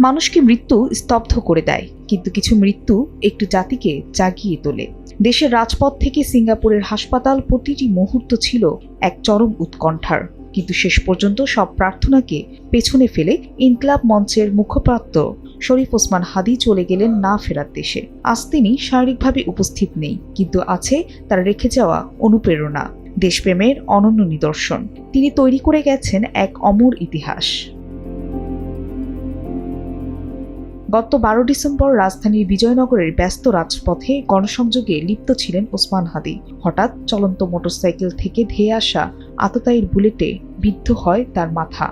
মানুষকে মৃত্যু স্তব্ধ করে দেয়, কিন্তু কিছু মৃত্যু একটু জাতিকে জাগিয়ে তোলে। দেশের রাজপথ থেকে সিঙ্গাপুরের হাসপাতাল প্রতিটি মুহূর্ত ছিল এক চরম উৎকণ্ঠার, কিন্তু শেষ পর্যন্ত সব প্রার্থনাকে পেছনে ফেলে ইনকিলাব মঞ্চের মুখপাত্র শরীফ ওসমান হাদী চলে গেলেন না ফেরার দেশে। আজ তিনি শারীরিকভাবে উপস্থিত নেই, কিন্তু আছে তার রেখে যাওয়া অনুপ্রেরণা, দেশপ্রেমের অনন্য নিদর্শন। তিনি তৈরি করে গেছেন এক অমর ইতিহাস। গত 12 ডিসেম্বর রাজধানীর বিজয়নগরের ব্যস্ত রাজপথে গণসংযোগে লিপ্ত ছিলেন ওসমান হাদী। হঠাৎ চলন্ত মোটরসাইকেল থেকে ধেয়ে আসা আততায়ীর বুলেটে বিদ্ধ হয় তার মাথা।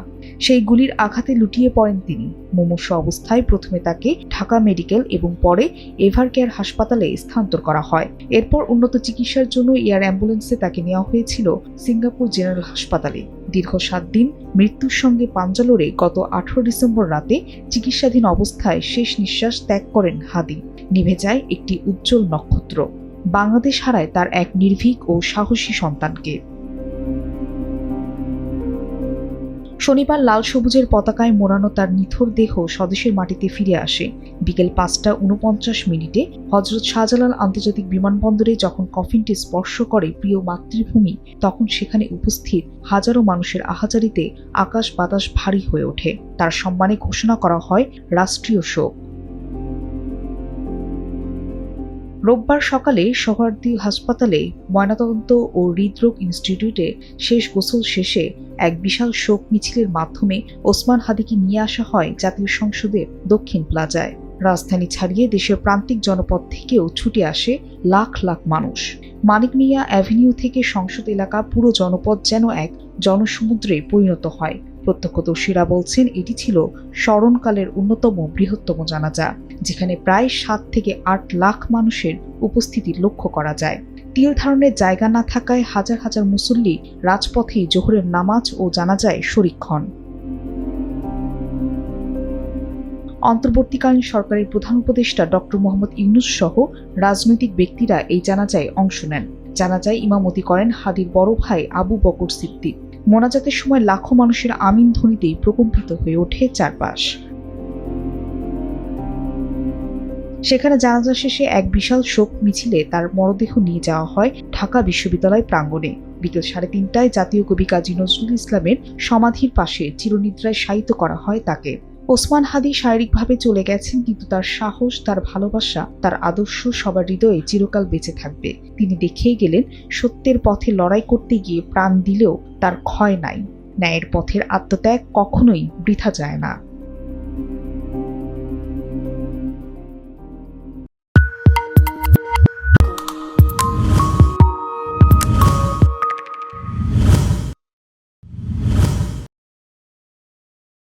সেই গুলির আঘাতে লুটিয়ে পড়েন তিনি। মুমূর্ষ অবস্থায় প্রথমে তাকে ঢাকা মেডিকেল এবং পরে এভারকেয়ার হাসপাতালে স্থানান্তর করা হয়। এরপর উন্নত চিকিৎসার জন্য এয়ার অ্যাম্বুলেন্সে তাকে নেওয়া হয়েছিল সিঙ্গাপুর জেনারেল হাসপাতালে। দীর্ঘ 7 দিন মৃত্যুর সঙ্গে পাঞ্জা লড়ে গত 18 ডিসেম্বর রাতে চিকিৎসাধীন অবস্থায় শেষ নিঃশ্বাস ত্যাগ করেন হাদী। নিভে যায় একটি উজ্জ্বল নক্ষত্র। বাংলাদেশ হারায় তার এক নির্ভীক ও সাহসী সন্তানকে। শনিবার লাল সবুজের পতাকায় মোড়ানো তার নিথর দেহ স্বদেশের মাটিতে ফিরে আসে। বিকেল 5:49 হযরত শাহজালাল আন্তর্জাতিক বিমানবন্দরে যখন কফিনটি স্পর্শ করে প্রিয় মাতৃভূমি, তখন সেখানে উপস্থিত হাজারো মানুষের আহাজারিতে আকাশ বাতাস ভারী হয়ে ওঠে। তার সম্মানে ঘোষণা করা হয় রাষ্ট্রীয় শোক। রোববার সকালে সোহরাওয়ার্দী হাসপাতালে ময়নাতদন্ত ও হৃদরোগ ইনস্টিটিউটে শেষ গোসল শেষে এক বিশাল শোক মিছিলের মাধ্যমে ওসমান হাদীকে নিয়ে আসা হয় জাতীয় সংসদের দক্ষিণ প্লাজায়। রাজধানী ছাড়িয়ে দেশের প্রান্তিক জনপদ থেকেও ছুটে আসে লাখ লাখ মানুষ। মানিক মিয়া অ্যাভিনিউ থেকে সংসদ এলাকা পুরো জনপদ যেন এক জনসমুদ্রে পরিণত হয়। প্রত্যক্ষদর্শীরা বলছেন এটি ছিল স্মরণকালের অন্যতম বৃহত্তম জানাজা, যেখানে প্রায় 7 থেকে 8 লাখ মানুষের উপস্থিতি লক্ষ্য করা যায়। তিল ধারণের জায়গা না থাকায় হাজার হাজার মুসল্লি রাজপথে জোহরের নামাজ ও জানাজায় শরিক হন। অন্তর্বর্তীকালীন সরকারের প্রধান উপদেষ্টা ডক্টর মোহাম্মদ ইউনূস সহ রাজনৈতিক ব্যক্তিরা এই জানাজায় অংশ নেন। জানাজায় ইমামতি করেন হাদীর বড় ভাই আবু বকর সিদ্দিক। মোনাজাতের সময় লাখো মানুষের আমিন ধ্বনিতেই প্রকম্পিত হয়ে ওঠে চারপাশ। সেখানে জানাজা শেষে এক বিশাল শোক মিছিলে তার মরদেহ নিয়ে যাওয়া হয় ঢাকা বিশ্ববিদ্যালয় প্রাঙ্গণে। বিকেল 3:30টায় জাতীয় কবি কাজী নজরুল ইসলামের সমাধির পাশে চিরনিদ্রায় শায়িত করা হয় তাকে। ওসমান হাদী শারীরিকভাবে চলে গেছেন, কিন্তু তার সাহস, তার ভালোবাসা, তার আদর্শ সবার হৃদয়ে চিরকাল বেঁচে থাকবে। তিনি দেখিয়ে গেলেন সত্যের পথে লড়াই করতে গিয়ে প্রাণ দিলেও তার ক্ষয় নাই। ন্যায়ের পথের আত্মত্যাগ কখনোই বৃথা যায় না।